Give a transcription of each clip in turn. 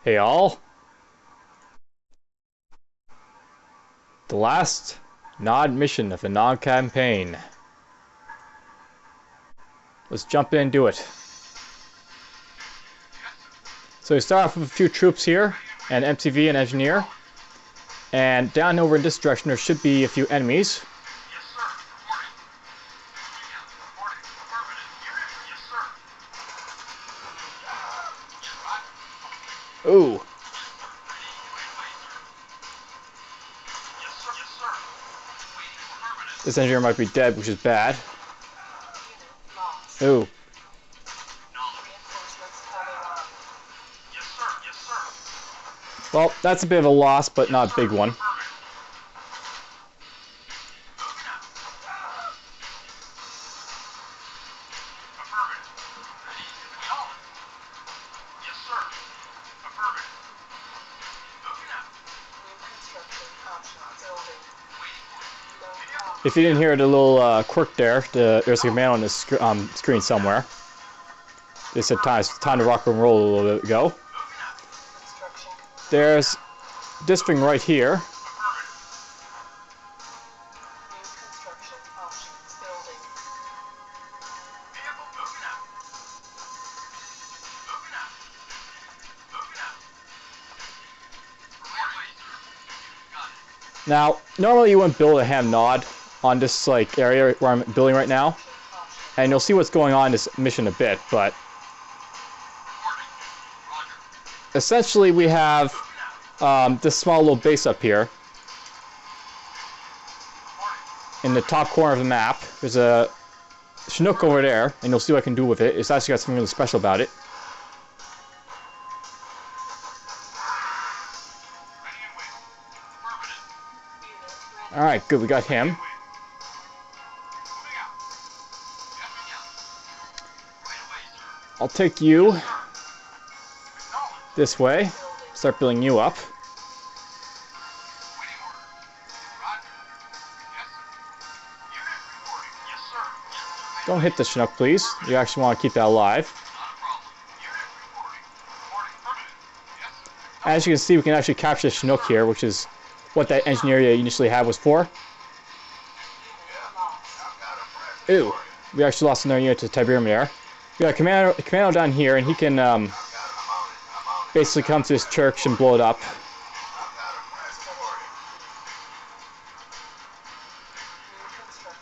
Hey all, the last Nod mission of the Nod campaign. Let's jump in and do it. So we start off with a few troops here, and MCV and engineer. And down over in this direction there should be a few enemies. Ooh. This engineer might be dead, which is bad. Ooh. Well, that's a bit of a loss, but not a big one. If you didn't hear the little quirk there, there's a command on the screen somewhere. They said time to rock and roll a little bit ago. There's this thing right here. Now, normally you wouldn't build a ham nod on this area where I'm building right now, and you'll see what's going on in this mission a bit, but essentially we have this small little base up here in the top corner of the map. There's a Chinook over there, and you'll see what I can do with it. It's actually got something really special about it. Alright, good, we got him. I'll take you this way, start building you up. Don't hit the Chinook, please. You actually want to keep that alive. As you can see, we can actually capture the Chinook here, which is what that engineer you initially had was for. Ooh, we actually lost another unit to Tiberian there. We got a commando down here, and he can basically come to this church and blow it up.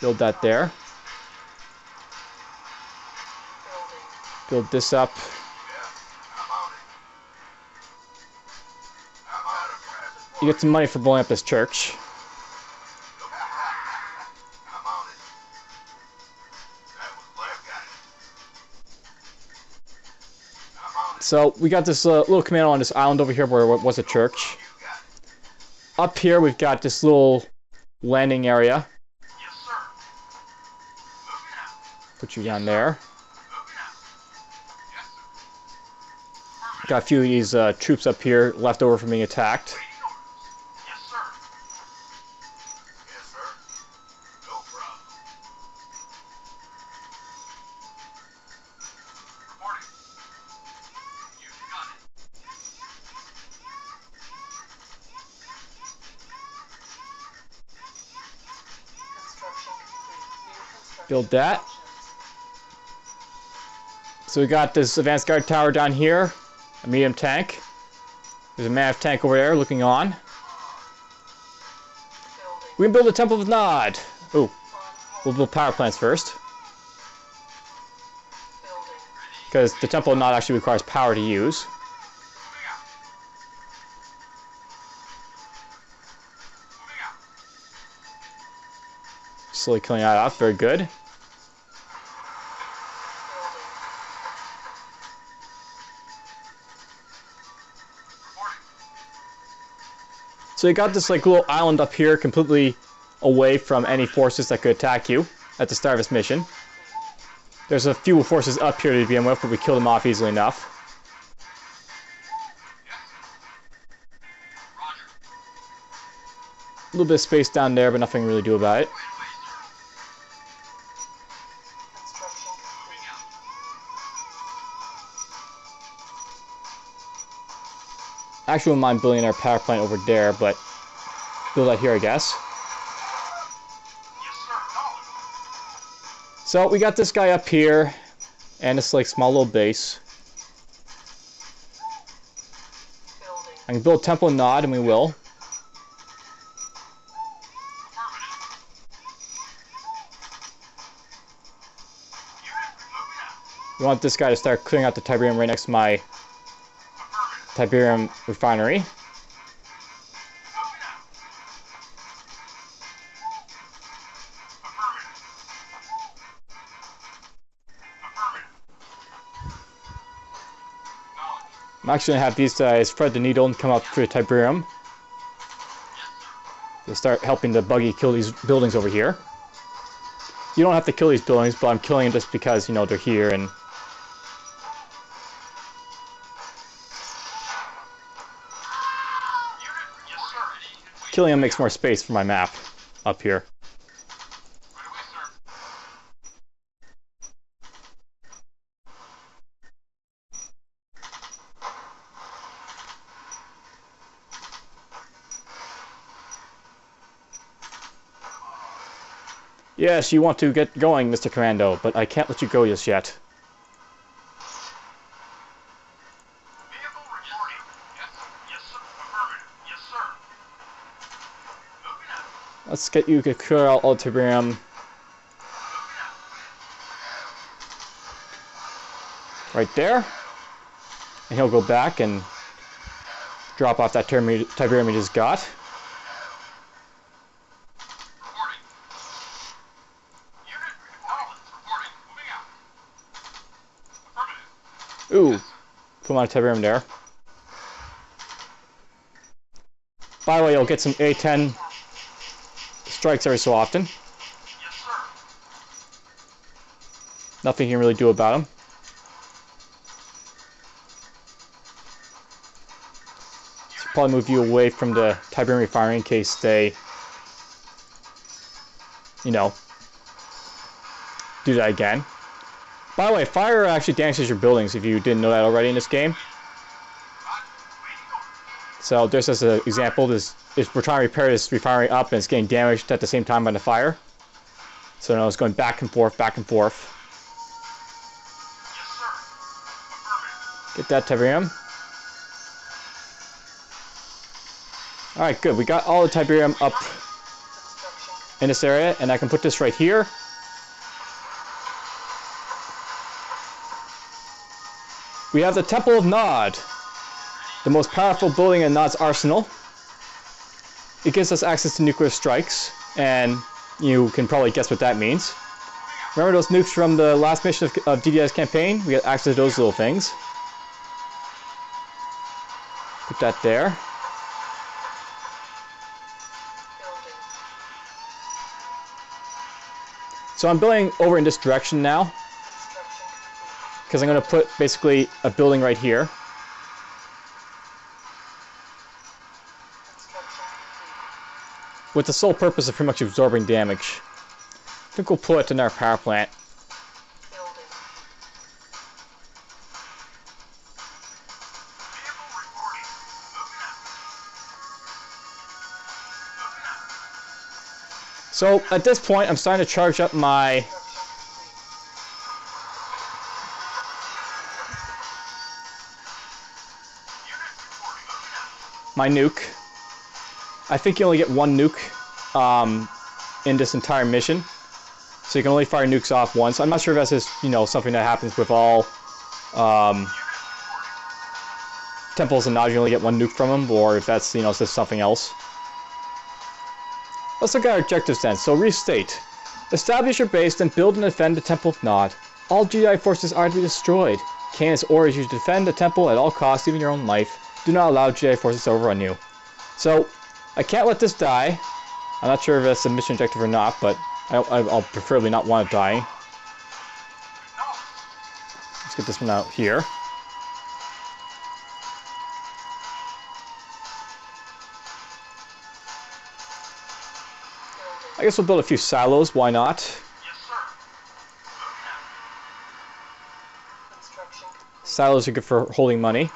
Build that there. Build this up. You get some money for blowing up this church. So we got this little commando on this island over here where it was a church. Up here we've got this little landing area. Put you down there. Got a few of these troops up here left over from being attacked. Build that. So we got this advanced guard tower down here, a medium tank. There's a MAV tank over there looking on. We can build a Temple of Nod. Ooh, we'll build power plants first, because the Temple of Nod actually requires power to use. Slowly killing that off, very good. So you got this little island up here completely away from any forces that could attack you at the start of this mission. There's a few forces up here to begin with, but we kill them off easily enough. A little bit of space down there, but nothing really to do about it. Actually, wouldn't mind building our power plant over there, but build that here, I guess. So we got this guy up here, and it's like small little base. I can build temple and nod, and we will. We want this guy to start clearing out the Tiberium right next to my Tiberium refinery. I'm actually going to have these guys thread the needle and come up through the Tiberium. They start helping the buggy kill these buildings over here. You don't have to kill these buildings, but I'm killing them just because, you know, they're here and... Killing them makes more space for my map up here. Yes, you want to get going, Mr. Commando, but I can't let you go just yet. Let's get you to clear out all Tiberium. Right there. And he'll go back and drop off that Tiberium he just got. Ooh, put him on a Tiberium there. By the way, you'll get some A10 strikes every so often. Nothing you can really do about them. So probably move you away from the Tiberium refinery in case they, you know, do that again. By the way, fire actually damages your buildings if you didn't know that already in this game. So just as an example, this is we're trying to repair this refinery up and it's getting damaged at the same time by the fire. So now it's going back and forth, back and forth. Get that Tiberium. Alright, good. We got all the Tiberium up in this area, and I can put this right here. We have the Temple of Nod, the most powerful building in Nod's arsenal. It gives us access to nuclear strikes, and you can probably guess what that means. Remember those nukes from the last mission of DDI's campaign? We got access to those little things. Put that there. So I'm building over in this direction now, because I'm going to put basically a building right here. With the sole purpose of pretty much absorbing damage. I think we'll put it in our power plant. So at this point, I'm starting to charge up my nuke. I think you only get one nuke in this entire mission, so you can only fire nukes off once. I'm not sure if that's just, you know, something that happens with all temples and nods. You only get one nuke from them, or if that's, you know, just something else. Let's look at our objectives then. So restate. Establish your base, then build and defend the Temple of Nod. All GI forces are to be destroyed. Kane orders you to defend the temple at all costs, even your own life. Do not allow GI forces to overrun you. So, I can't let this die. I'm not sure if that's a mission objective or not, but I'll preferably not want it dying. Let's get this one out here. I guess we'll build a few silos, why not? Silos are good for holding money.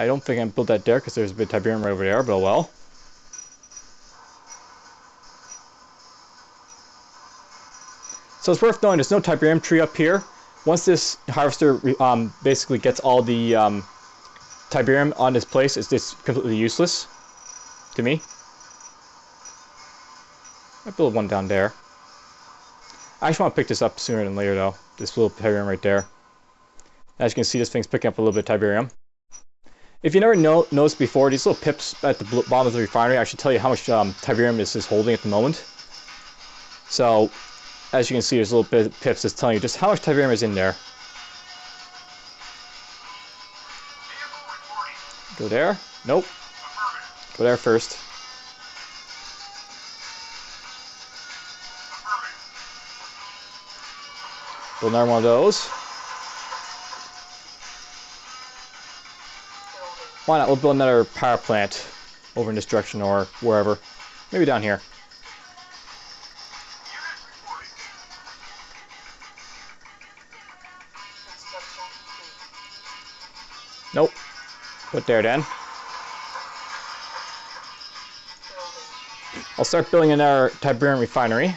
I don't think I built that there because there's a bit of Tiberium right over there, but oh well. So it's worth knowing there's no Tiberium tree up here. Once this harvester basically gets all the Tiberium on this place, it's just completely useless to me. I build one down there. I actually want to pick this up sooner than later though. This little Tiberium right there. As you can see, this thing's picking up a little bit of Tiberium. If you never noticed before, these little pips at the bottom of the refinery actually tell you how much Tiberium this is holding at the moment. So, as you can see, there's little bit of pips that's telling you just how much Tiberium is in there. Go there? Nope. Go there first. Build another one of those. Why not? We'll build another power plant over in this direction or wherever. Maybe down here. Nope. Put there then. I'll start building another Tiberium refinery.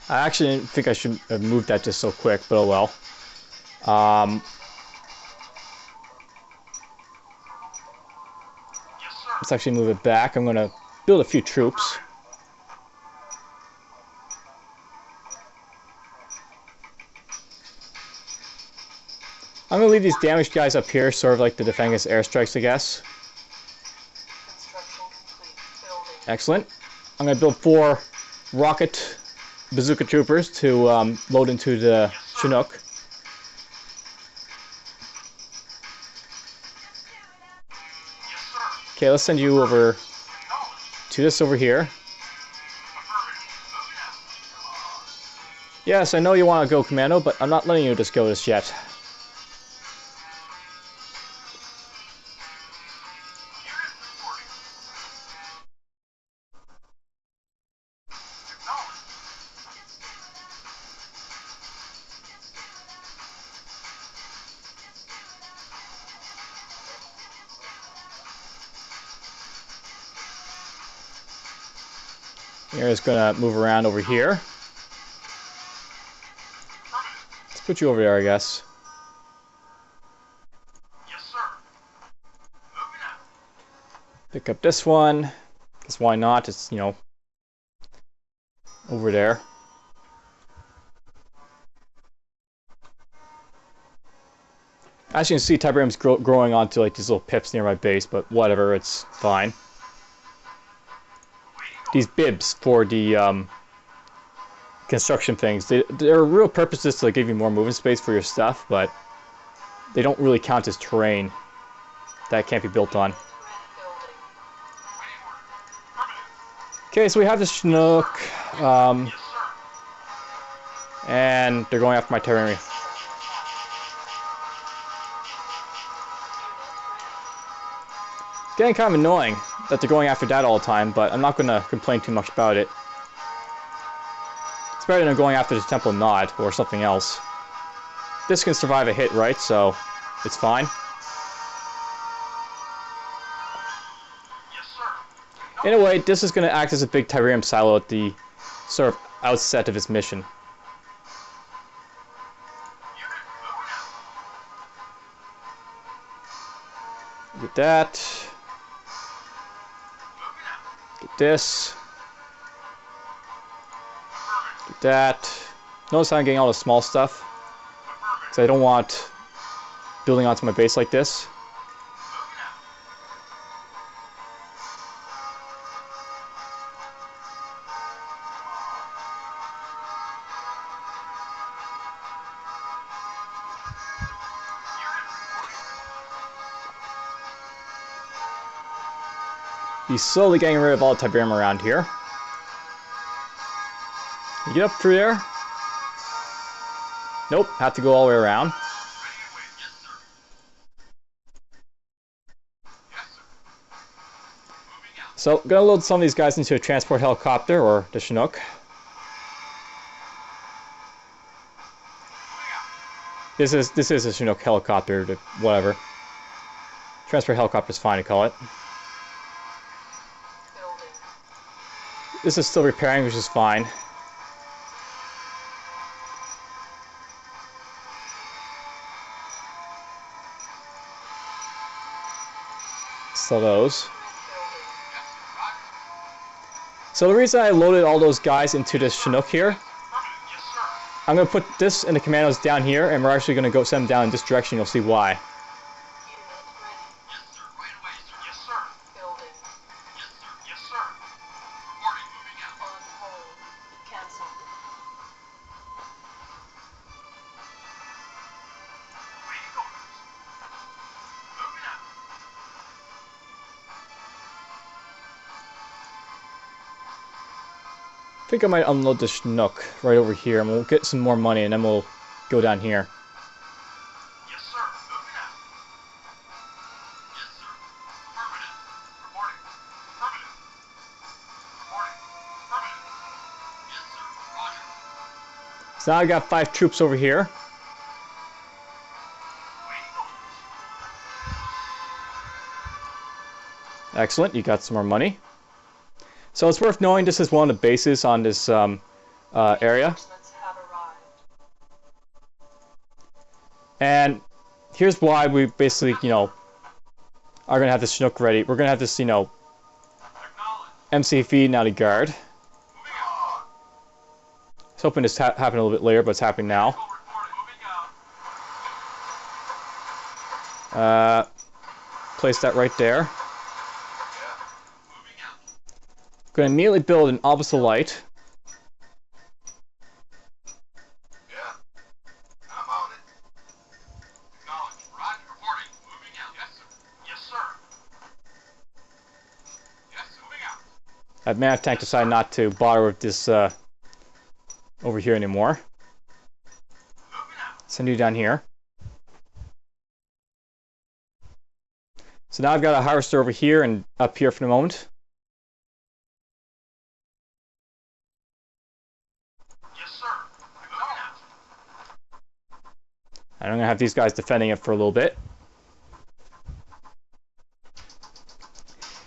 I actually didn't think I should have moved that just so quick, but oh well. Let's actually move it back. I'm going to build a few troops. I'm going to leave these damaged guys up here, sort of like to defend against airstrikes, I guess. Excellent. I'm going to build 4 rocket bazooka troopers to load into the Chinook. Okay, let's send you over to this over here. Yes, I know you want to go Commando, but I'm not letting you just go just yet. You're just gonna move around over here. Let's put you over there, I guess. Yes, sir. Moving out. Pick up this one. Because why not? It's, you know, over there. As you can see, Tiberium's growing onto like these little pips near my base, but whatever, it's fine. These bibs for the construction things, their real purpose is to like, give you more movement space for your stuff, but they don't really count as terrain that can't be built on. Okay, so we have this Chinook, and they're going after my Tiberium. It's getting kind of annoying that they're going after that all the time, but I'm not going to complain too much about it. It's better than going after the Temple Nod or something else. This can survive a hit, right? So it's fine. In a way, this is going to act as a big Tiberium silo at the sort of outset of its mission. Get that. Get this. Get that. Notice how I'm getting all the small stuff, because I don't want building onto my base like this. He's slowly getting rid of all the Tiberium around here. You get up through there? Nope, have to go all the way around. So, gonna load some of these guys into a transport helicopter, or the Chinook. This is a Chinook helicopter, whatever. Transport helicopter is fine to call it. This is still repairing, which is fine. Sell those. So the reason I loaded all those guys into this Chinook here, I'm going to put this and the commandos down here, and we're actually going to go send them down in this direction. You'll see why. I think I might unload the Chinook right over here, and we'll get some more money, and then we'll go down here. Yes, sir. Moving out. Yes, sir. Affirmative. Reporting. Affirmative. Reporting. Affirmative. Yes, sir. Roger. So now I got 5 troops over here. Excellent, you got some more money. So it's worth knowing this is one of the bases on this area. And here's why we basically, you know, are going to have this Chinook ready. We're going to have this, you know, MC feed now to guard. I was hoping this happened a little bit later, but it's happening now. Place that right there. Going to immediately build an opposite light. Yeah. I'm on it. Acknowledge. Roger. Reporting. Moving out. Yes, sir. Yes, sir. Yes, moving out. That man tank decided not to bother with this over here anymore. Moving out. Send you down here. So now I've got a harvester over here and up here for the moment. And I'm going to have these guys defending it for a little bit.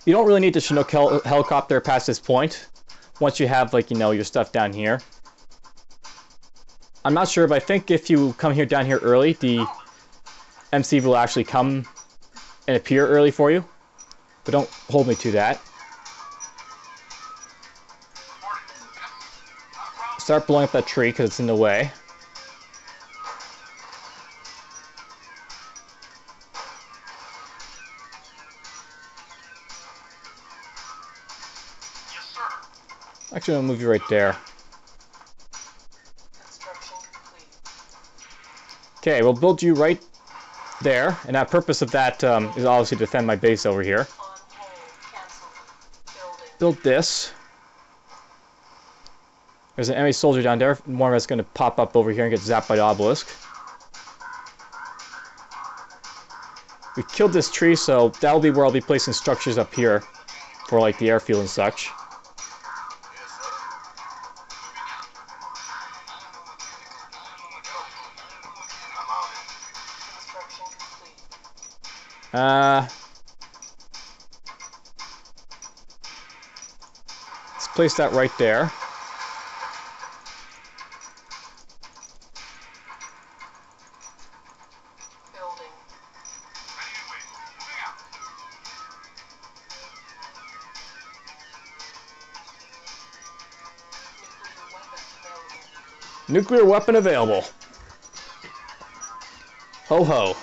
You don't really need the Chinook helicopter past this point. Once you have, like, you know, your stuff down here. I'm not sure, but I think if you come here down here early, the MC will actually come and appear early for you. But don't hold me to that. Start blowing up that tree because it's in the way. Actually, I'll move you right there. Okay, we'll build you right there, and the purpose of that is obviously to defend my base over here. Build this. There's an enemy soldier down there. One of us is going to pop up over here and get zapped by the obelisk. We killed this tree, so that'll be where I'll be placing structures up here for, like, the airfield and such. Let's place that right there. Nuclear weapon available. Ho ho.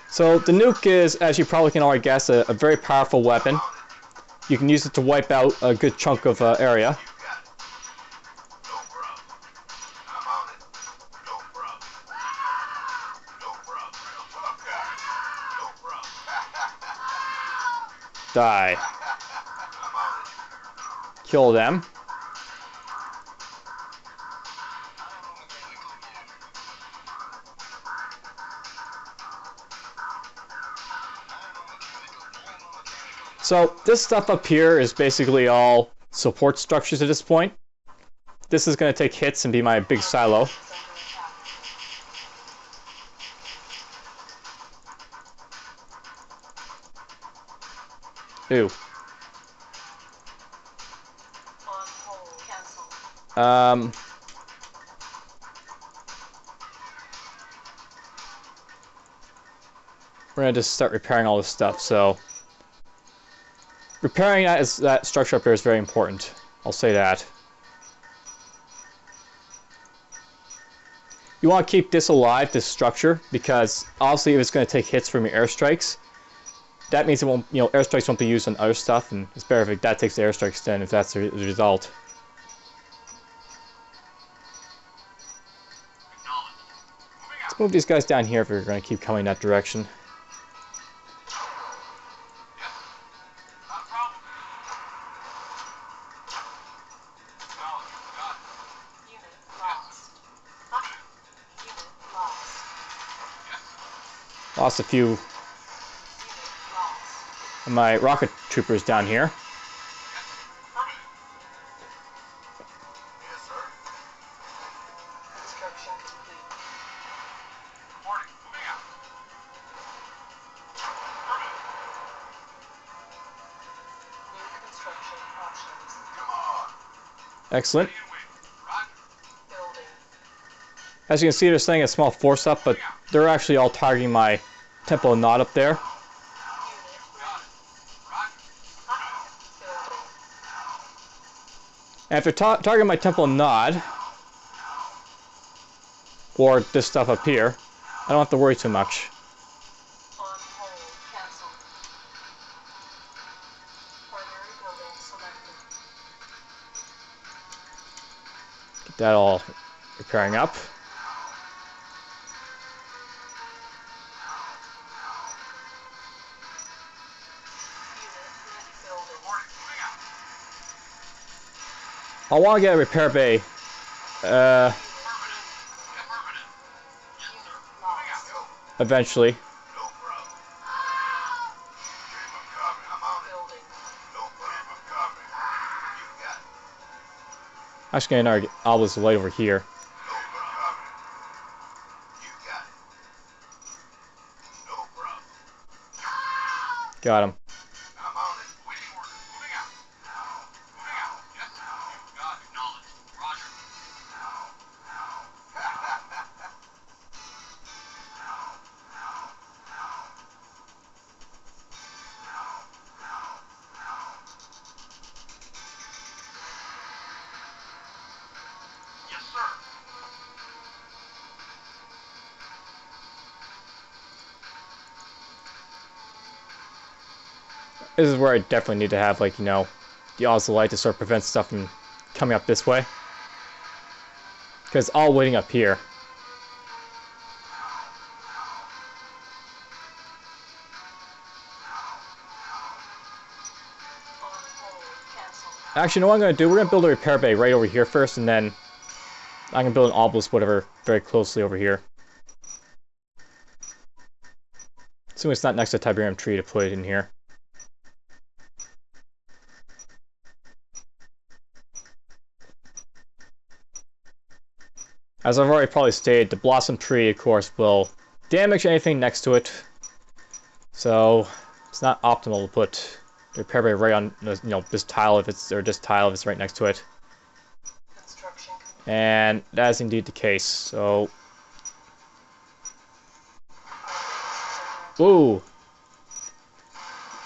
So the nuke is, as you probably can already guess, a very powerful weapon. You can use it to wipe out a good chunk of area. Die. Kill them. So this stuff up here is basically all support structures at this point. This is going to take hits and be my big silo. Ooh. We're going to just start repairing all this stuff, so repairing that structure up here is very important. I'll say that. You want to keep this alive, this structure, because obviously if it's going to take hits from your airstrikes, that means it won't, you know, airstrikes won't be used on other stuff, and it's better if that takes the airstrikes then, if that's the result. Let's move these guys down here if we're going to keep coming that direction. Lost a few of my rocket troopers down here. Yes, sir. Construction complete. Reporting. Moving out. New construction options. Come on. Excellent. Roger. Building. As you can see, they're sending a small force up, but they're actually all targeting my Temple of Nod up there. And if they're targeting my Temple of Nod, or this stuff up here, I don't have to worry too much. On hold. Cancel. Primary building selected. Get that all repairing up. I want to get a repair bay. Eventually. I'm just gonna get all this light over here. Got him. This is where I definitely need to have, like, you know, the Oz light to sort of prevent stuff from coming up this way. Because it's all waiting up here. Actually, you know what I'm going to do? We're going to build a repair bay right over here first, and then I'm going to build an obelisk, whatever, very closely over here. Assuming it's not next to a Tiberian tree to put it in here. As I've already probably stated, the blossom tree, of course, will damage anything next to it. So it's not optimal to put the repair bay right on, you know, this tile if it's, or this tile if it's right next to it. And that is indeed the case. So, ooh.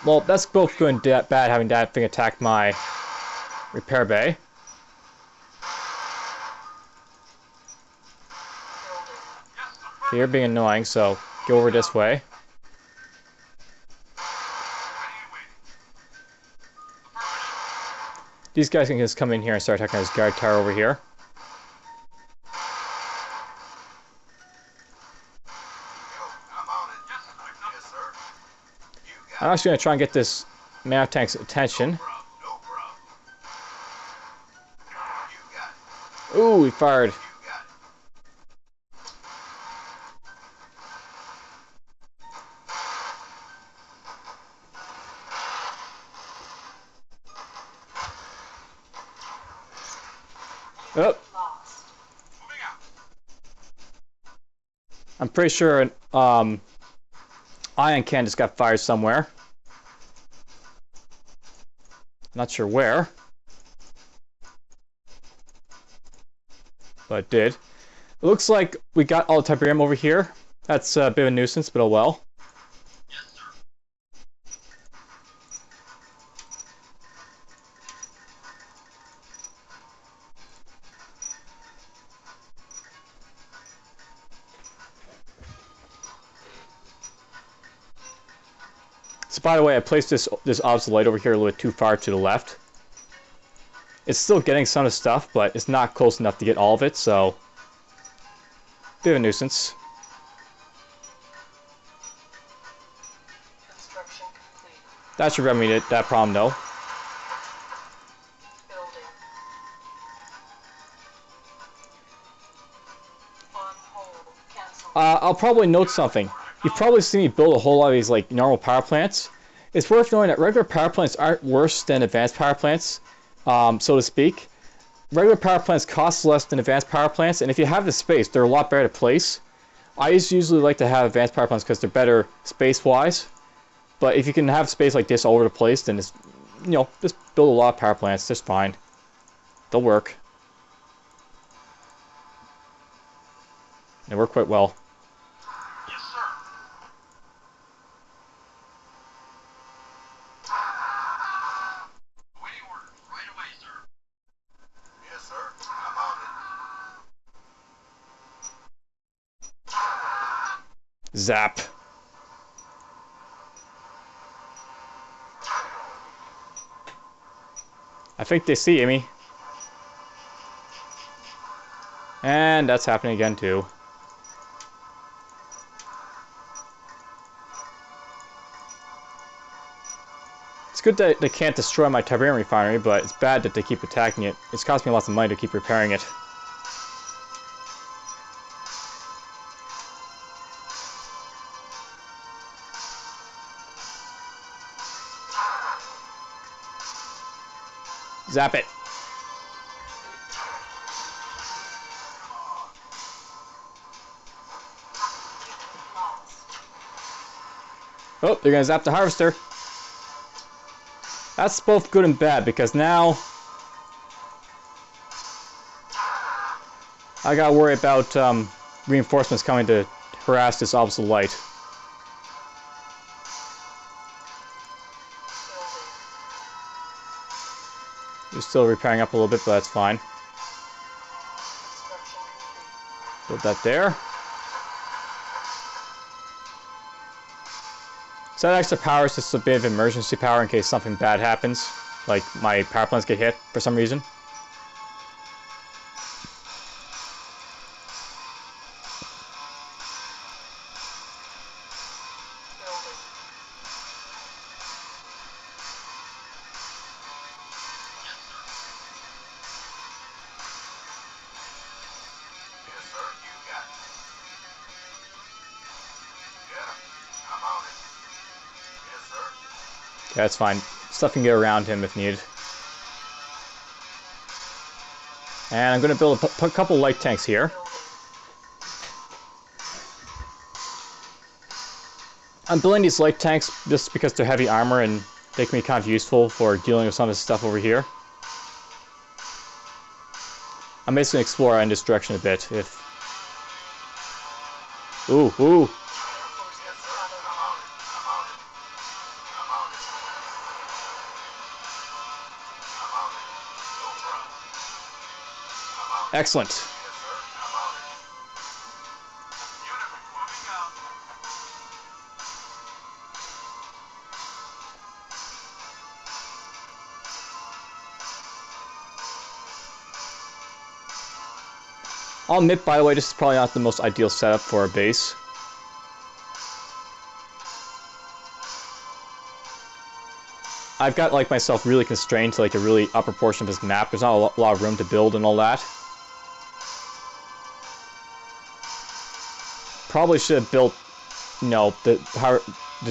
Well, that's both good and bad having that thing attack my repair bay. You're being annoying, so go over this way. These guys can just come in here and start attacking this guard tower over here. I'm actually going to try and get this man tank's attention. Ooh, he fired. Oh, Moving out. I'm pretty sure an ion can just got fired somewhere. Not sure where, but it did. It looks like we got all the Tiberium over here. That's a bit of a nuisance, but oh well. Yes, sir. So by the way, I placed this obsolete over here a little bit too far to the left. It's still getting some of the stuff, but it's not close enough to get all of it, so bit of a nuisance. Construction complete. That should remedy that problem though. Building. On hold. Cancel. I'll probably note something. You've probably seen me build a whole lot of these like normal power plants. It's worth knowing that regular power plants aren't worse than advanced power plants, so to speak. Regular power plants cost less than advanced power plants, and if you have the space, they're a lot better to place. I usually like to have advanced power plants because they're better space-wise. But if you can have space like this all over the place, then it's, you know, just build a lot of power plants. Just fine. They'll work. They work quite well. Yes, sir. Awaiting orders. Right away, sir. Yes, sir. I'm on it. Zap. I think they see me. And that's happening again too. It's good that they can't destroy my Tiberian refinery, but it's bad that they keep attacking it. It's cost me lots of money to keep repairing it. Zap it. Oh, they're gonna zap the harvester. That's both good and bad because now I gotta worry about reinforcements coming to harass this obsolete light. You're still repairing up a little bit, but that's fine. Build that there. So that extra power is just a bit of emergency power in case something bad happens, like my power plants get hit for some reason. Yes, sir. You got it. Yeah, I'm on it. Yes, sir. Okay, that's fine. Stuff can get around him if needed. And I'm going to build a couple light tanks here. I'm building these light tanks just because they're heavy armor and they can be kind of useful for dealing with some of this stuff over here. I'm basically going to explore in this direction a bit. If ooh. Excellent. I'll admit, by the way, this is probably not the most ideal setup for a base. I've got like myself really constrained to like a really upper portion of this map. There's not a lot of room to build and all that. Probably should have built, you know, the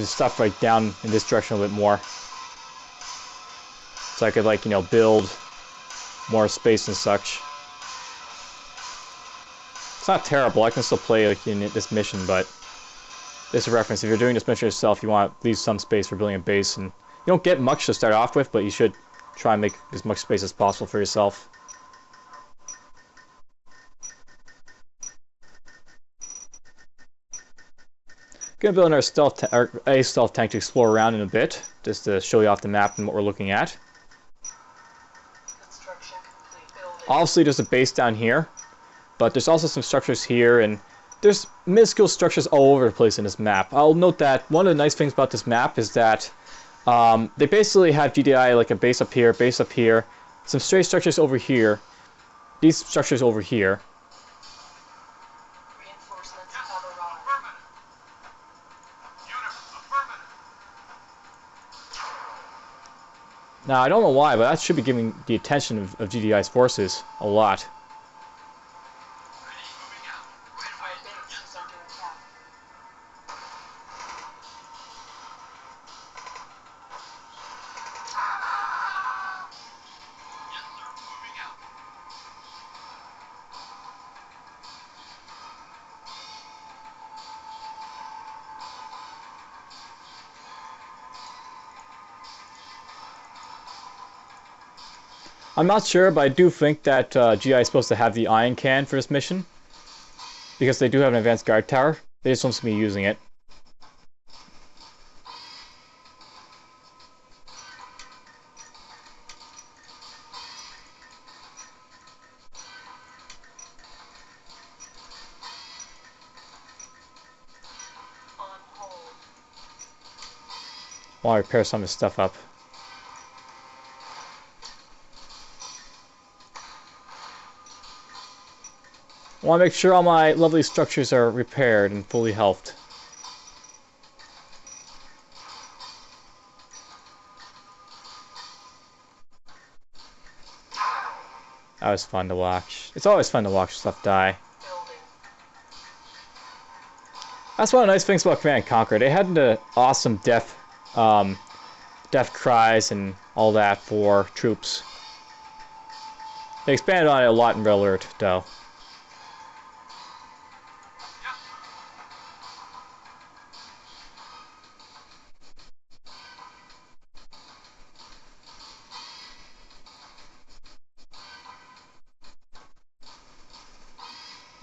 stuff right down in this direction a bit more. So I could like, you know, build more space and such. It's not terrible. I can still play like in this mission, but this is a reference. If you're doing this mission yourself, you want to leave some space for building a base, and you don't get much to start off with, but you should try and make as much space as possible for yourself. Gonna build another stealth tank to explore around in a bit, just to show you off the map and what we're looking at. Construction complete. Building. Obviously, there's a base down here, but there's also some structures here, and there's minuscule structures all over the place in this map. I'll note that one of the nice things about this map is that they basically have GDI like a base up here, some stray structures over here, these structures over here. Reinforcements have arrived. Affirmative. Unit, affirmative. Now, I don't know why, but that should be giving the attention of GDI's forces a lot. Ready, moving out. Right Our away, base sir. Yes, is sir. under attack. Yes, sir. Moving out. I'm not sure, but I do think that GI is supposed to have the ion can for this mission, because they do have an advanced guard tower. They just don't seem to be using it. On hold. While I repair some of this stuff up. I want to make sure all my lovely structures are repaired and fully healthed. That was fun to watch. It's always fun to watch stuff die. Building. That's one of the nice things about Command and Conquer. They had the awesome death cries and all that for troops. They expanded on it a lot in Red Alert, though.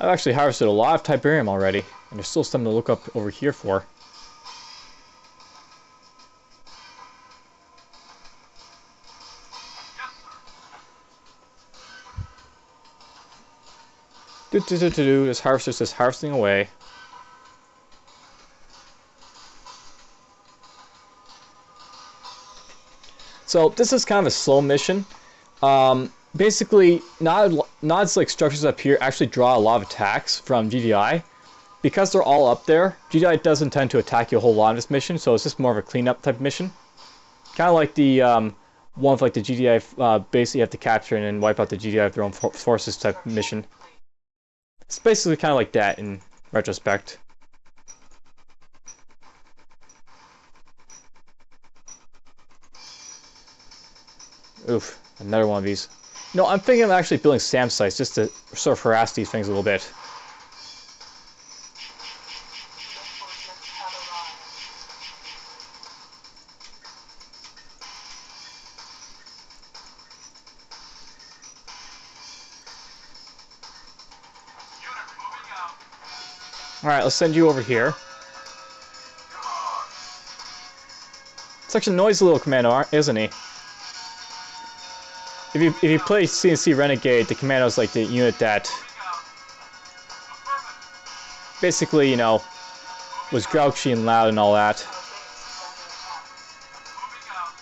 Yes, I've actually harvested a lot of Tiberium already, and there's still something to look up over here for. This harvester's just harvesting away. So this is kind of a slow mission. Basically, Nod's like structures up here actually draw a lot of attacks from GDI. Because they're all up there, GDI doesn't tend to attack you a whole lot in this mission, so it's just more of a cleanup type mission. Kind of like the one of like the GDI base you have to capture and then wipe out the GDI with their own forces type mission. It's basically kind of like that in retrospect. Oof, another one of these. No, I'm thinking of actually building SAM sites just to sort of harass these things a little bit. Reinforcements have arrived. unit moving out. Alright, let's send you over here. Come on. Such a noisy little commando, isn't he? If you play CNC Renegade, the commando's like the unit that Moving out. Affirmative. basically, you know, was grouchy and loud and all that. Our base is under attack. Moving out.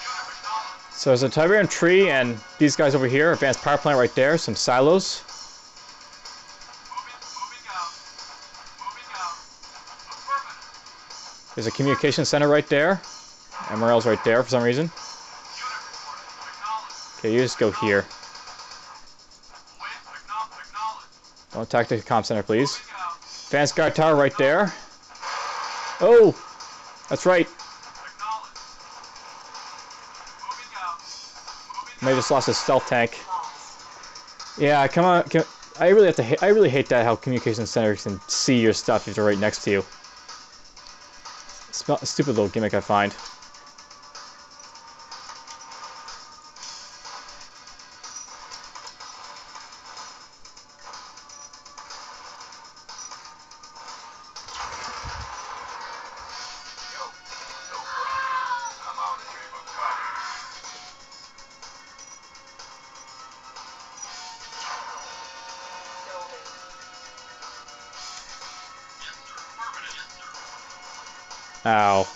Unit acknowledged. So there's a Tiberian tree and these guys over here, advanced power plant right there, some silos. Moving out. Moving out. Affirmative. There's a communication center right there. MRL's right there for some reason. Unit reporting. Acknowledged. Okay, you just go here. Wait. Acknowledged. Don't attack the comm center, please. Moving out. Advanced guard tower right there. Oh! That's right. Acknowledged. Moving out. Moving May have just lost his stealth tank. Lost. Yeah, come on. I really have to. I really hate that how communication centers can see your stuff if they're right next to you. Stupid little gimmick I find. I'm on the dream of coming. Building. Yes, sir. Affirmative. Yes, sir. Ow.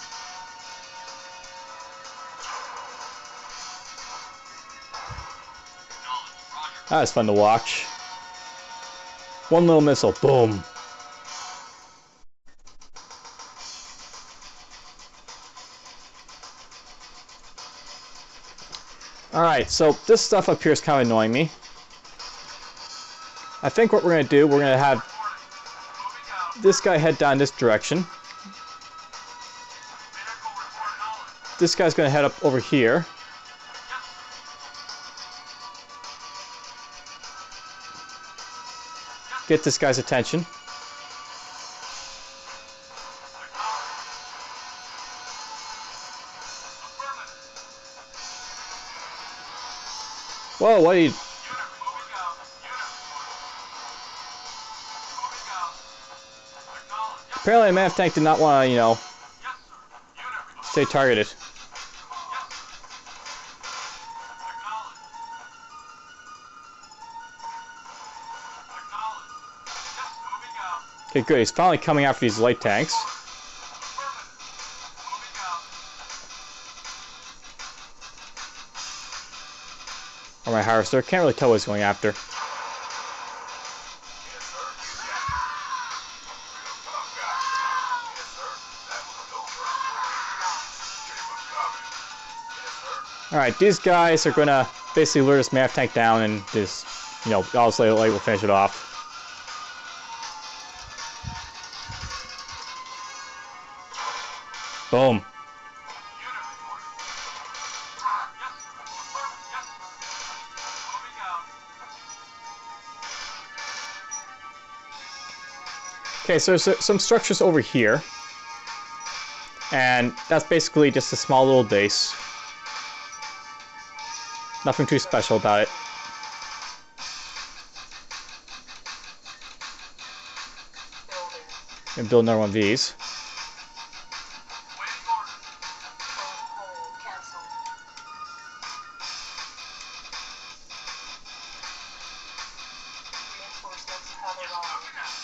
Acknowledge. Roger. That was fun to watch. One little missile. Boom. Alright, so this stuff up here is kind of annoying me. I think what we're going to do, we're going to have Moving out. this guy head down this direction. Vehicle report knowledge. This guy's going to head up over here. Get this guy's attention. Whoa, what are you... Unit moving out. Unit moving out. Acknowledge. Yes, Apparently, the MAF tank did not want to, you know, yes, sir. Unit report. stay targeted. Yes, sir. Acknowledge. Acknowledge. Yes, moving out. Okay, good. He's finally coming after these light tanks. Affirmative. Moving out. Or my harvester. Can't really tell what he's going after. Yes, sir. You got it. Real tough guy. Yes, sir. That was no problem. Dream of coming. Yes, sir. Alright, these guys are going to basically lure this MAF tank down and just, you know, obviously light will finish it off. Boom. Unit report. Yes, sir. Affirmative. Yes, sir. Moving out. Okay, so there's some structures over here. And that's basically just a small little base. Nothing too special about it. Building. And build another one of these. Waiting orders. On hold. Cancel. Reinforcements have Yes, arrived. moving out.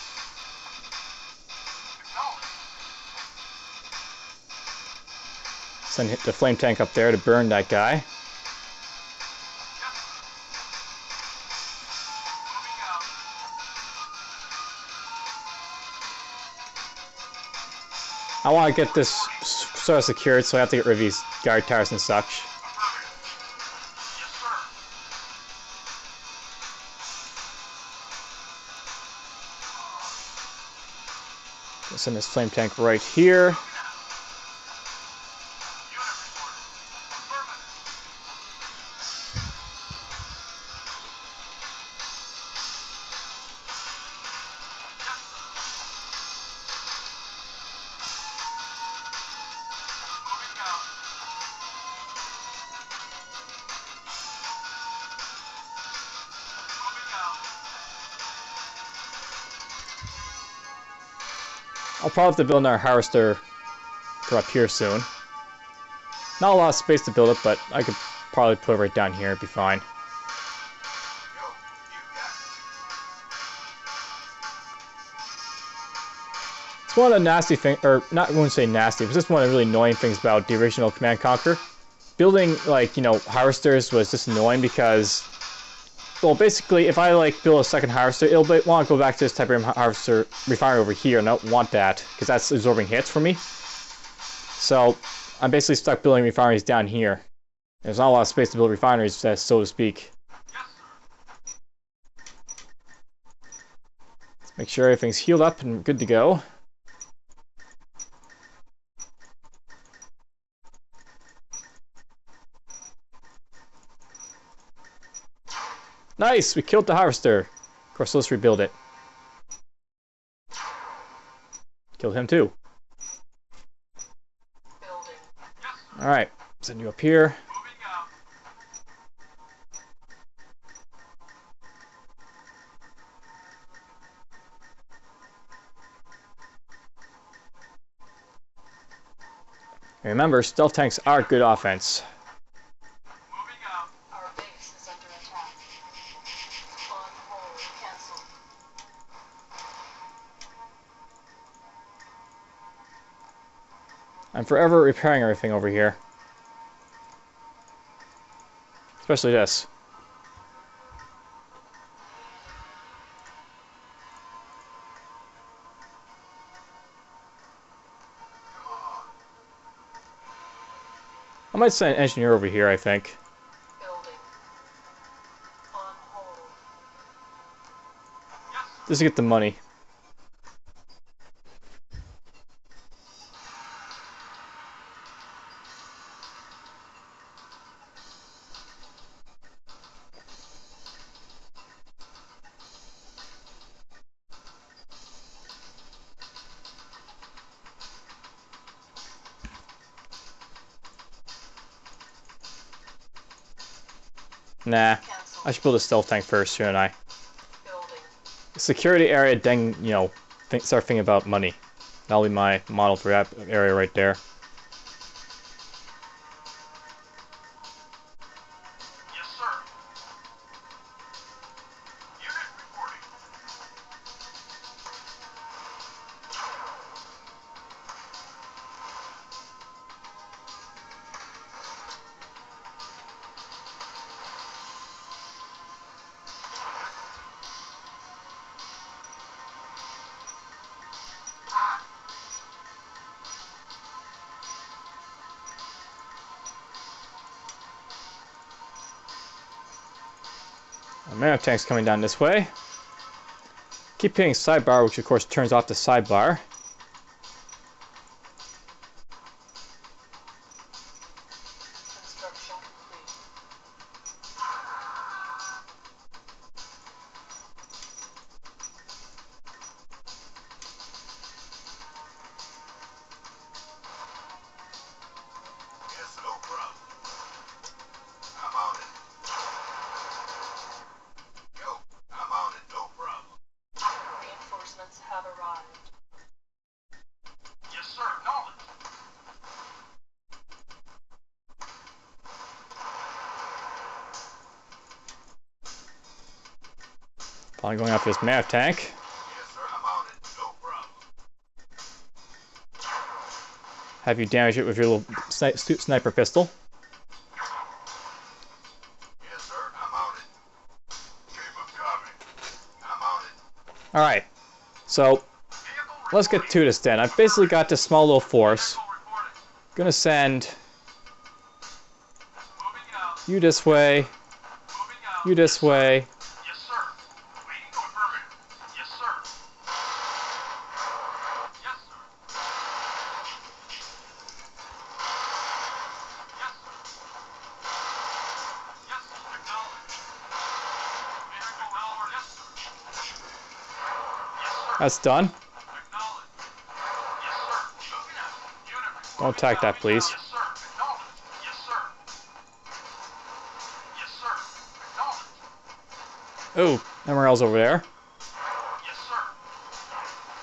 Acknowledge. Send the flame tank up there to burn that guy. Yes, sir. Moving out. I want to get this sort of secured, so I have to get rid of these guard towers and such. Affirmative. Yes, sir. Send this flame tank right here. Unit report. Affirmative. Yes, sir. Moving out. Moving out. I'll probably have to build another harvester for up here soon. Not a lot of space to build it, but I could probably put it right down here. It'd be fine. Yo, you got it. It's one of the nasty things, or not, I wouldn't say nasty, but just one of the really annoying things about the original Command and Conquer. Building, like, you know, harvesters was just annoying because, well, basically, if I, like, build a second harvester, it'll want to go back to this Tiberian harvester refinery over here, and I don't want that, because that's absorbing hits for me. So, I'm basically stuck building refineries down here. There's not a lot of space to build refineries, so to speak. Yes, sir. Make sure everything's healed up and good to go. Nice! We killed the harvester. Of course, let's rebuild it. Killed him too. Building. Alright, send you up here. Moving out. And remember, stealth tanks are good offense. Moving out. Our base is under attack. On hold. Cancel. I'm forever repairing everything over here. Especially this. I might send an engineer over here, I think. Building. On hold. Just to get the money. Nah, Cancel. I should build a stealth tank first, shouldn't I? Building. Security area, then, you know, start thinking about money. That'll be my model for that area right there. Yes, sir. Unit reporting. A man of tanks coming down this way. Keep hitting sidebar, which of course turns off the sidebar. Construction complete. Yes, no problem. I'm on it. Yo, I'm on it, no problem. Reinforcements have arrived. Yes, sir, knowledge. Probably going after this MAV tank. Yes, sir, I'm on it, no problem. Have you damage it with your little sniper pistol. Yes, sir, I'm on it. Keep 'em coming. I'm on it. Alright, so Vehicle let's get to this then. I've basically got this small little force. Vehicle reporting. Gonna send Moving out. you this way, Moving out. you this way. Yes, sir. Waiting for affirmative. Yes, sir. Yes, sir. Yes, sir. Yes, sir. Acknowledged. Vehicle acknowledged. Yes, sir. Yes, sir. That's done. Acknowledged. Yes, sir. Moving out. Unit reporting. Don't attack that, please. Yes, sir. Acknowledged. Yes, sir. Yes, sir. Acknowledged. Ooh, MRL's over there. Yes, sir.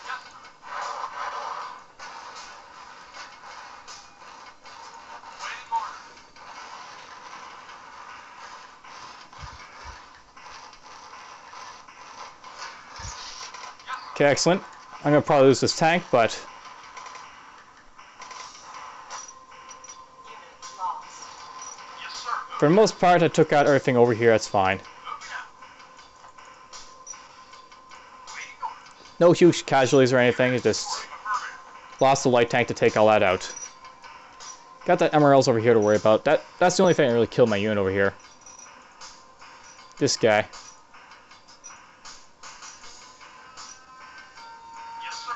Yes, sir. Waiting order. Okay, excellent. I'm gonna probably lose this tank, but Unit lost. Yes, sir. for the most part, I took out everything over here. That's fine. Moving out. Waiting order. No huge casualties or anything. It just Affirmative. lost the light tank to take all that out. Got that MRLs over here to worry about. That's the only thing that really killed my unit over here. This guy. Yes, sir.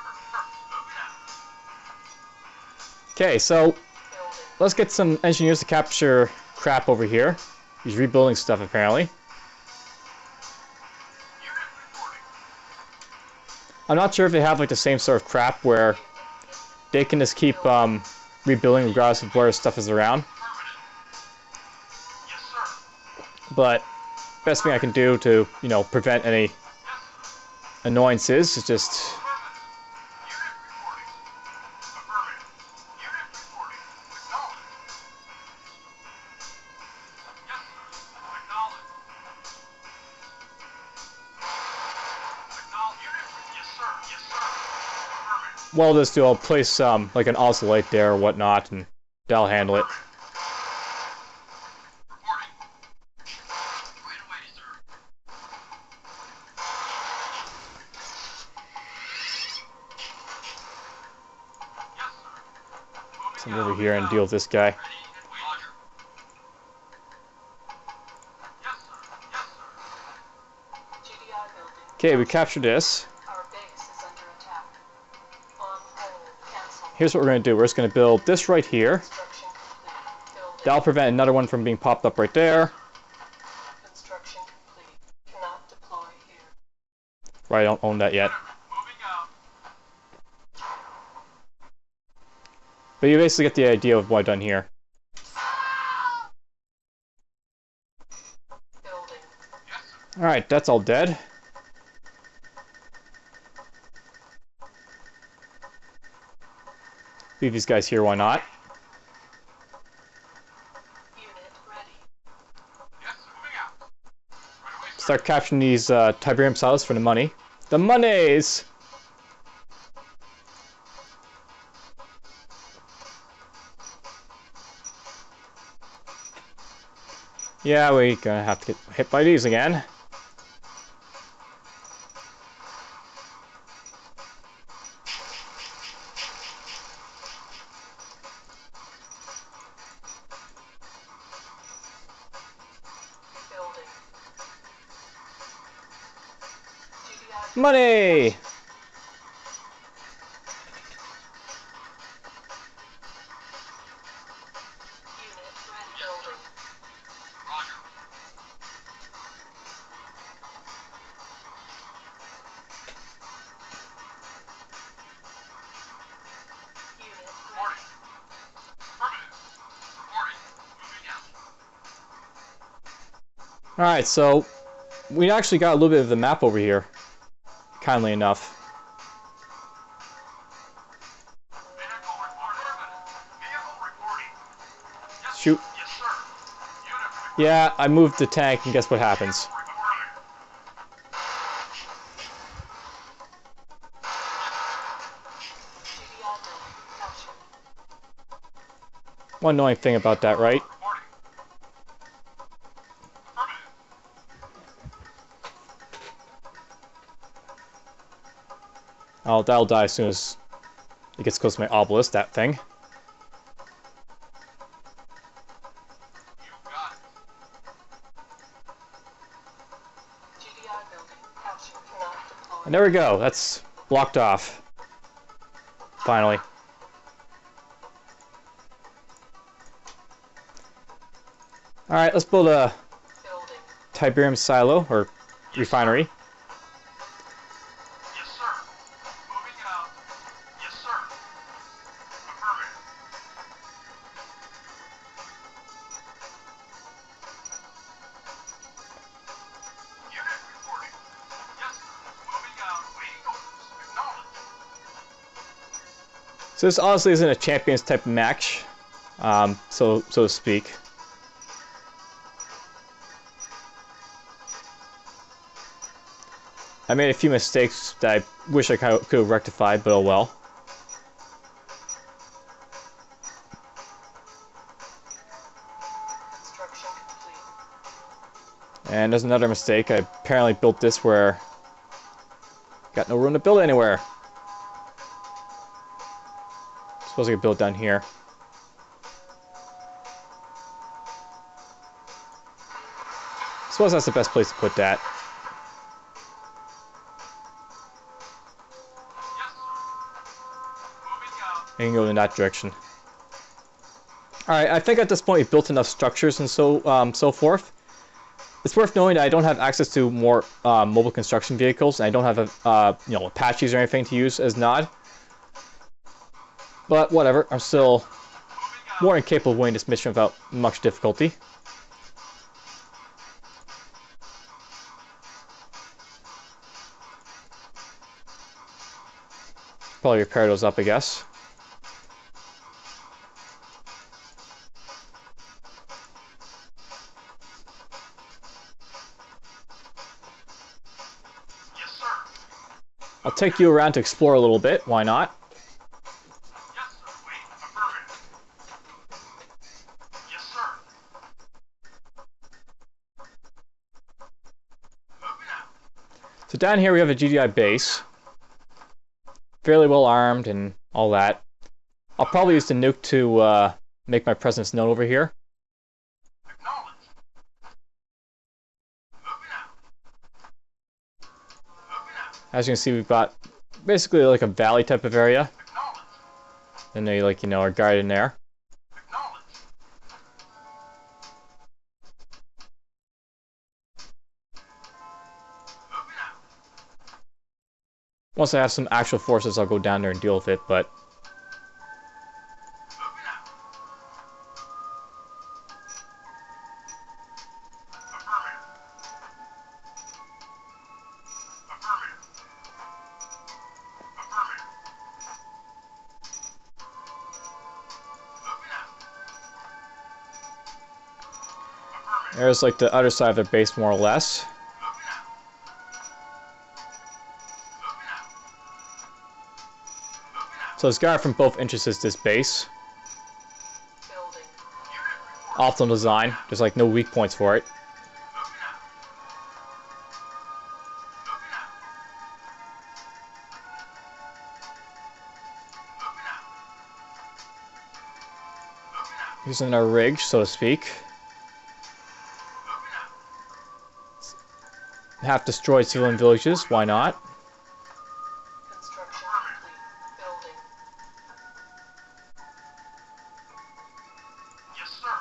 Moving out. Okay, so Building. let's get some engineers to capture crap over here. He's rebuilding stuff apparently. I'm not sure if they have like the same sort of crap where they can just keep rebuilding regardless of where stuff is around. Yes, sir. But best thing I can do to, you know, prevent any annoyances is just Unit reporting. Affirmative. Unit reporting. Acknowledged. Yes, sir. Acknowledged. Acknowledged. Unit. Yes, sir. Yes, sir. Affirmative. well, just do I'll place like an oscillate there or whatnot, and that'll handle it. Reporting. Right away, sir. Yes, sir. Come over here and deal with this guy. Ready and waiting. Roger. Yes, sir. Yes, sir. GDI building. Okay, we captured this. Our base is under attack. On hold. Cancel. Here's what we're going to do. We're just going to build this right here. Construction complete. Building. That'll prevent another one from being popped up right there. Construction complete. Cannot deploy here. Right, I don't own that yet. Moving out. But you basically get the idea of what I've done here. Building. Yes, sir. Alright, that's all dead. Leave these guys here, why not? Unit ready. Yes, sir. Moving out. Right away, sir. Start capturing these Tiberian silos for the money. The monies! Yeah, we're gonna have to get hit by these again. Building. GDI. Money! Unit ready. Building. Roger. Unit ready. Reporting. Affirmative. Reporting. Moving out. Alright, so we actually got a little bit of the map over here. Kindly enough. Vehicle reporting. Vehicle reporting. Yes, Shoot. Yes, sir. Unit reporting. Yeah, I moved the tank, and guess what happens? GDI building. Captured. One annoying thing about that, right? Reporting. Affirmative. Oh, that'll die as soon as it gets close to my obelisk, that thing. You got it. GDI building. Captured. Cannot deploy. And there we go, that's blocked off. Finally. Alright, let's build a Building. Tiberium silo, or refinery. Yes, sir. Moving out. Yes, sir. Affirmative. Unit reporting. Yes, sir. Moving out. Waiting orders. Acknowledged. So this honestly isn't a champions type match, so to speak. I made a few mistakes that I wish I could have rectified, but oh well. Construction complete. And there's another mistake. I apparently built this where got no room to build anywhere. Suppose I could build down here. Suppose that's the best place to put that. Yes, sir. Moving out. I can go in that direction. Alright, I think at this point we've built enough structures and so forth. It's worth knowing that I don't have access to more mobile construction vehicles, and I don't have Apaches or anything to use as Nod. But whatever, I'm still more than capable of winning this mission without much difficulty. Probably repair those up, I guess. Yes, sir. I'll take you around to explore a little bit, why not? Yes, sir. Wait. Affirmative. Yes, sir. Moving out. So down here we have a GDI base. Fairly well armed and all that. I'll probably use the nuke to make my presence known over here. Acknowledged. Moving out. Moving out. As you can see, we've got basically like a valley type of area. Acknowledged. And they are guarded in there. Acknowledged. Moving out. Once I have some actual forces, I'll go down there and deal with it, but Moving out. Affirmative. Affirmative. Affirmative. Moving out. Affirmative. there's like the other side of their base more or less. Moving out. Moving out. Moving out. So it's guarded from both entrances to this base. Building. Unit report. Optimal design. There's like no weak points for it. Moving out. Moving out. Moving out. Moving out. Using our rig, so to speak. Moving out. Half destroyed civilian villages, why not? Construction complete. Building. Yes, sir.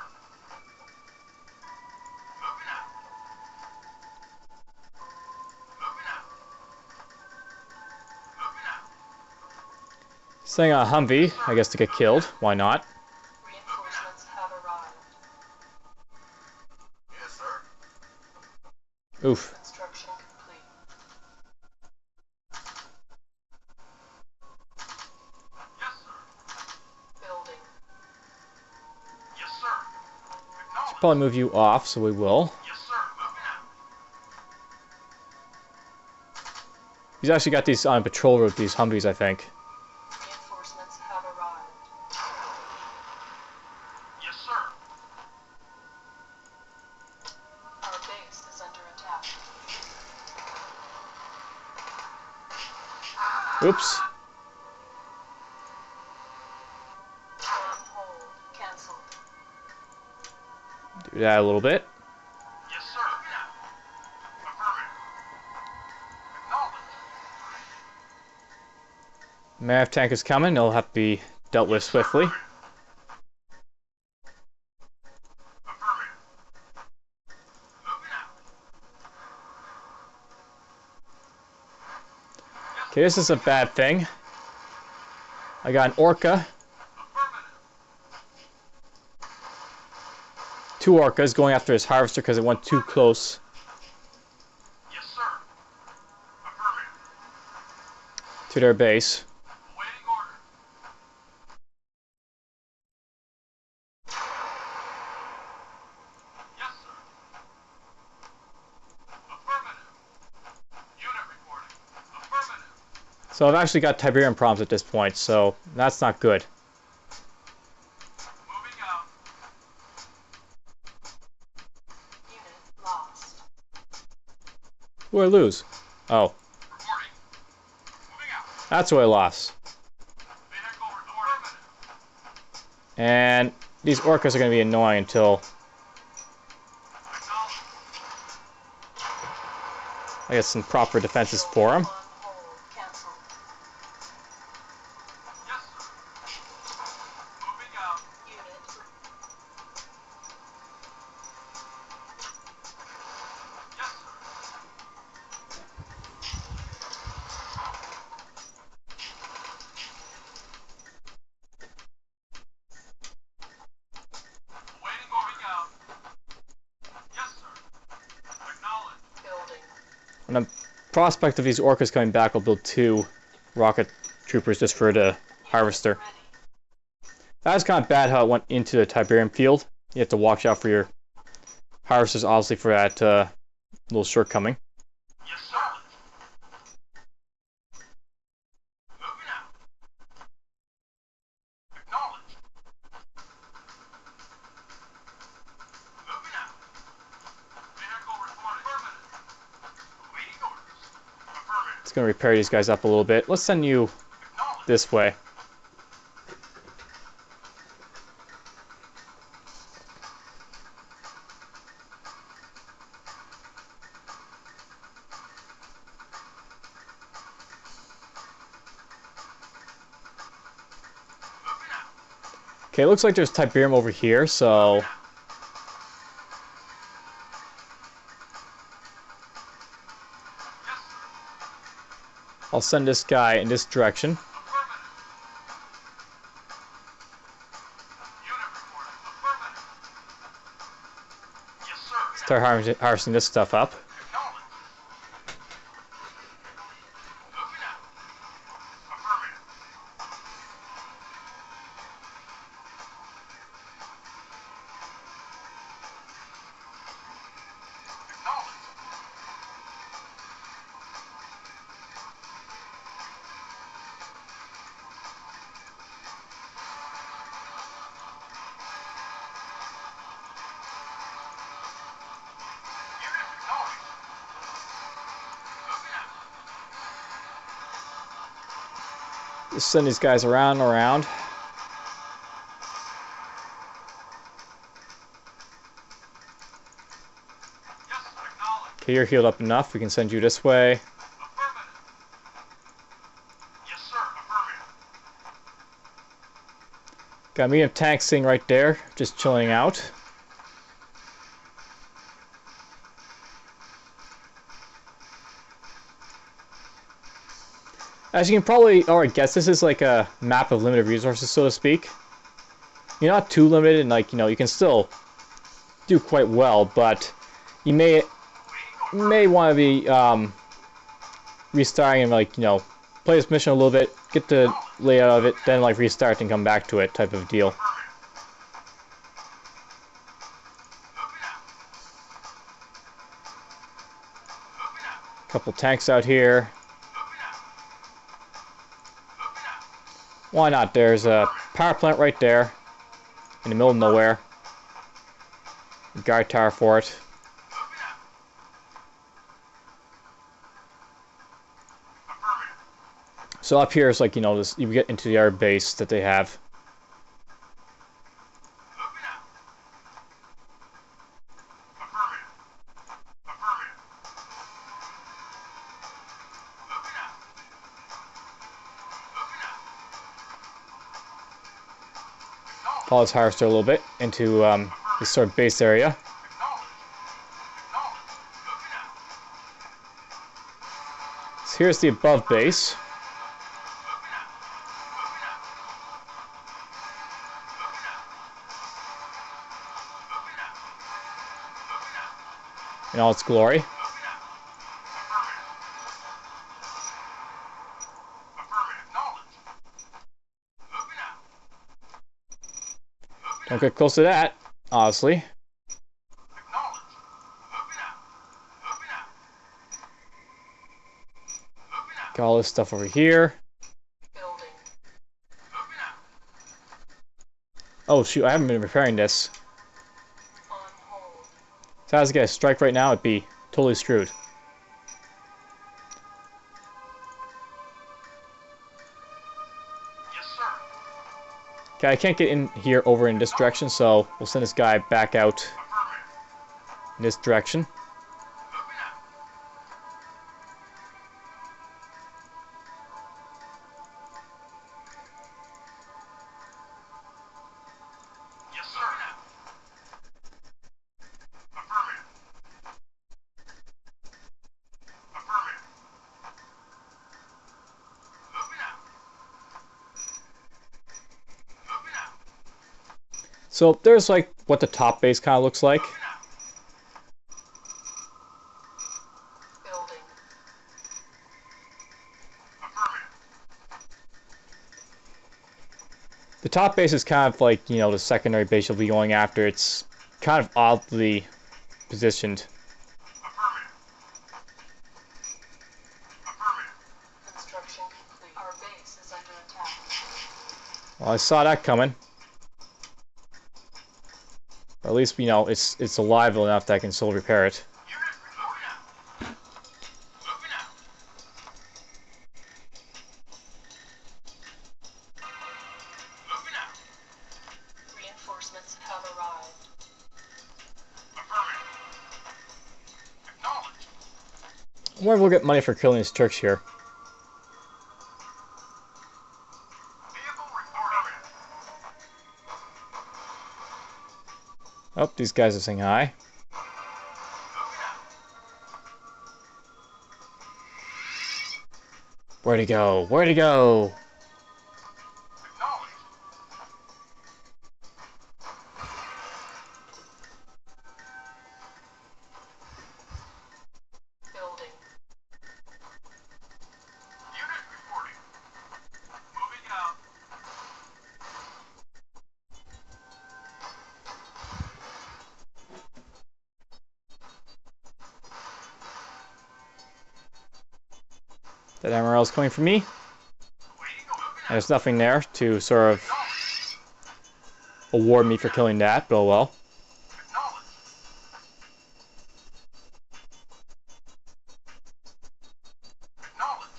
Moving out. Moving out. Moving out. Saying a Humvee, I guess to get killed, why not? Reinforcements have arrived. Yes, sir. Oof. Construction complete. Yes, sir. Building. Yes, sir. Acknowledged. Probably move you off, so we will. Yes, sir. Moving out. He's actually got these on patrol route, these Humvees, I think. Reinforcements have arrived. Yes, sir. Our base is under attack. Oops. On hold. Cancelled. Do that a little bit. Yes, sir. Moving out. Affirmative. Acknowledged. Mav tank is coming, they'll have to be dealt with swiftly. Affirmative. Moving out. Okay, this is a bad thing. I got an Orca, Affirmative. 2 Orcas going after his harvester because it went too close Yes, sir. Affirmative. to their base. Awaiting order. Yes, sir. Affirmative. Unit reporting. Affirmative. So I've actually got Tiberian problems at this point, so that's not good. Moving out. Unit lost. Who did I lose? Oh, Reporting. Moving out. that's who I lost. Vehicle reporting. And these Orcas are going to be annoying until Acknowledged. I get some proper defenses for them. On hold. Cancelled. Yes, sir. Moving out. Unit. On the prospect of these orcas coming back, I'll build 2 rocket troopers just for the harvester. That was kind of bad how it went into the Tiberian field. You have to watch out for your harvesters, obviously, for that little shortcoming. Yes, sir. Moving out. Acknowledged. Moving out. Vehicle reported. Affirmative. Awaiting orders. Affirmative. It's going to repair these guys up a little bit. Let's send you Acknowledged. this way. Moving out. Okay, it looks like there's Tiberium over here, so Yes, sir. I'll send this guy in this direction. Affirmative. Unit reporting. Affirmative. Yes, sir. Start harvesting this stuff up. Acknowledged. Moving out. Affirmative. Acknowledged. Unit acknowledged. Moving out. Just send these guys around and around. Yes, acknowledged. Okay, you're healed up enough. We can send you this way. Affirmative. Yes, sir. Affirmative. Got a medium tank sitting right there, just chilling out. As you can probably already guess, this is like a map of limited resources, so to speak. You're not too limited, and like, you know, you can still do quite well, but you may want to be restarting and, like, you know, play this mission a little bit, get the layout of it, then like restart and come back to it type of deal. Moving out. Moving out. Couple tanks out here. Moving out. Moving out. Why not? There's a power plant right there in the middle of nowhere. A guard tower for it. Moving out. Affirmative. So up here is like, you know, this, you get into the air base that they have. Moving out. Affirmative. Affirmative. Moving out. Moving out. Acknowledged. Follow this harvester a little bit into this sort of base area. Acknowledged. Acknowledged. Moving out. So here's the above base. Moving out. Moving out. Moving out. Moving out. Moving out. In all its glory. Moving out. Affirmative. Affirmative. Acknowledged. Moving out. Moving Don't out. get close to that, honestly. Acknowledged. Moving out. Moving out. Moving out. Got all this stuff over here. Building. Moving out. Oh shoot, I haven't been repairing this. On hold. If I was to get a strike right now, it'd be totally screwed. Yes, sir. Okay, I can't get in here over in this direction, so we'll send this guy back out Affirmative. in this direction. Moving out. Yes, sir. Affirmative. Affirmative. Moving out. Moving out. So there's like what the top base kind of looks like. Moving out. Building. top base is kind of like, you know, the secondary base you'll be going after. It's kind of oddly positioned. Affirmative. Affirmative. Construction complete. Our base is under attack. Well, I saw that coming. Or at least, you know, it's alive enough that I can still repair it. Unit reporting out. Moving out. Moving out. Reinforcements have arrived. Affirmative. Acknowledged. I wonder if we'll get money for killing these Turks here. Vehicle reporting. Oh, these guys are saying hi. Moving out. Where'd he go? Where'd he go? Acknowledged. Building. Unit reporting. Moving out. That MRL is coming for me. Waiting. Moving out. There's nothing there to sort of Acknowledged. award me for killing that, but oh well. Acknowledged. Acknowledged.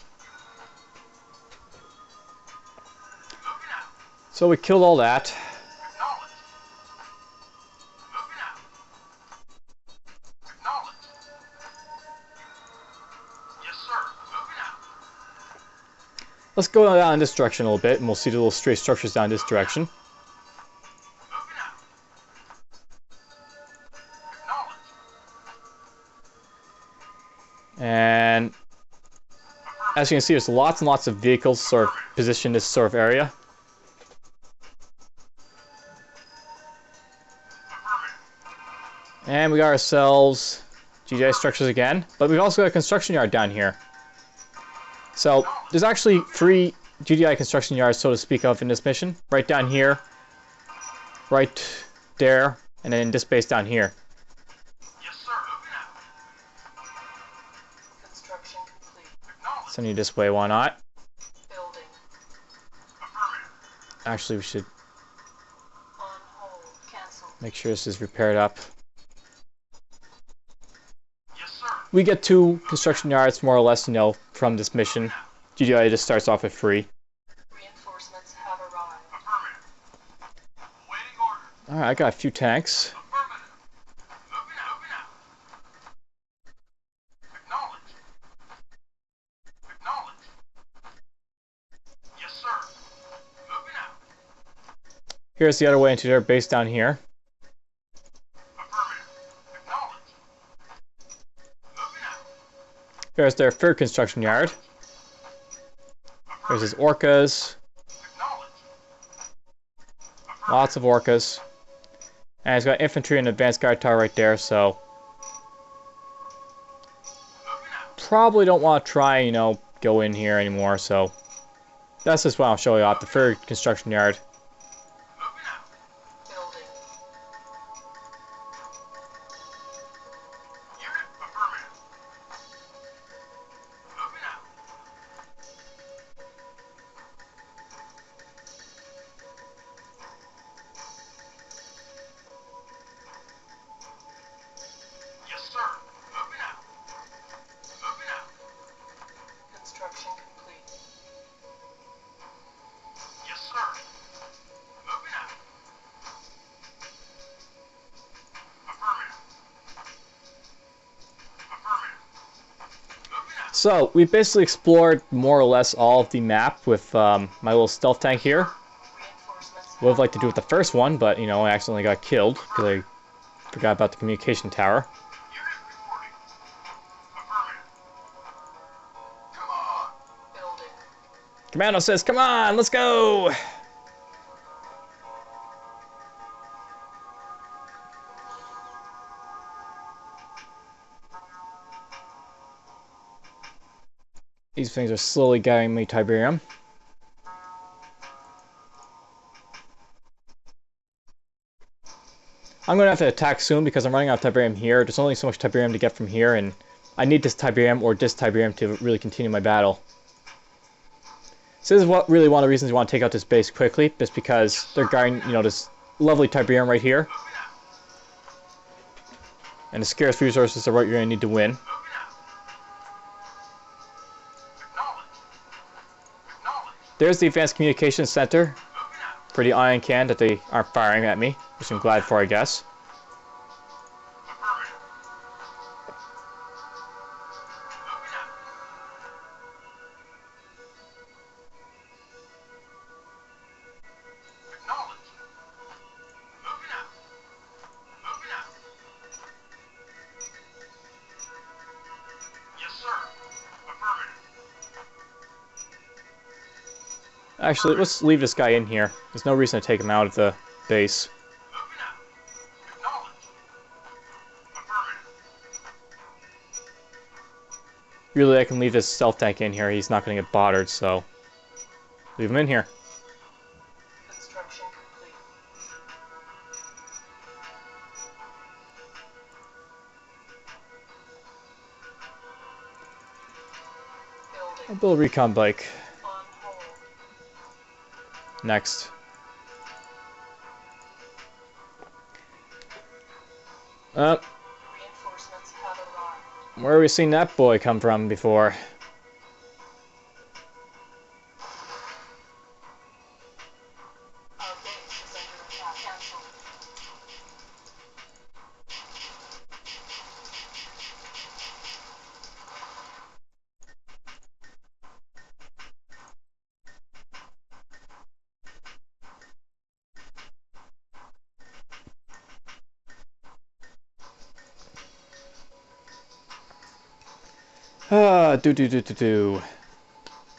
Moving out. So we killed all that. Acknowledged. Moving out. Acknowledged. Yes, sir. Moving out. Let's go down in this direction a little bit, and we'll see the little stray structures down this direction. Moving out. Acknowledged. And as you can see, there's lots and lots of vehicles sort of positioned in this sort of area. Affirmative. And we got ourselves GDI structures again, but we've also got a construction yard down here. So there's actually 3 GDI construction yards, so to speak, of in this mission. Right down here, right there, and then this base down here. Yes, sir. Moving out. Construction complete. Acknowledged. Send you this way, why not? Building. Affirmative. Actually, we should On hold. Cancel. make sure this is repaired up. Yes, sir. We get 2 construction yards, more or less, you know, from this mission. GDI just starts off with 3. Reinforcements have arrived. Affirmative. Waiting order. Alright, I got a few tanks. Affirmative. Moving out. Moving out. Acknowledged. Acknowledged. Yes, sir. Moving out. Here's the other way into their base down here. Affirmative. Acknowledged. Moving out. There's their 3rd construction yard. There's his orcas. Acknowledged. Lots of orcas. And he's got infantry and advanced guard tower right there, so Moving out. probably don't want to try, you know, go in here anymore, so that's just what I'll show you off the 3rd construction yard. Moving out. Building. Unit affirmative. Moving out. Yes, sir. Moving out. Moving out. Construction complete. Yes, sir. Moving out. Affirmative. Affirmative. Moving out. So, we basically explored more or less all of the map with my little stealth tank here. Reinforcements Would have liked to do it with the first one, but, you know, I accidentally got killed because I forgot about the communication tower. Unit reporting. Affirmative. Come on. building. Commando says, come on, let's go! These things are slowly getting me Tiberian. I'm going to have to attack soon because I'm running out of Tiberium here. There's only so much Tiberium to get from here, and I need this Tiberium or this Tiberium to really continue my battle. So this is really one of the reasons you want to take out this base quickly, just because they're guarding, you know, this lovely Tiberium right here. And the scarce resources are what you're going to need to win. There's the Advanced Communications Center for the ion can that they aren't firing at me, which I'm glad for, I guess. Actually, let's leave this guy in here. There's no reason to take him out of the base. Really, I can leave this stealth tank in here. He's not going to get bothered, so leave him in here. Construction complete. I'll Building. build a recon bike. On hold. Next. Reinforcements have arrived. Where have we seen that boy come from before? Our base is under attack. Cancel. Do.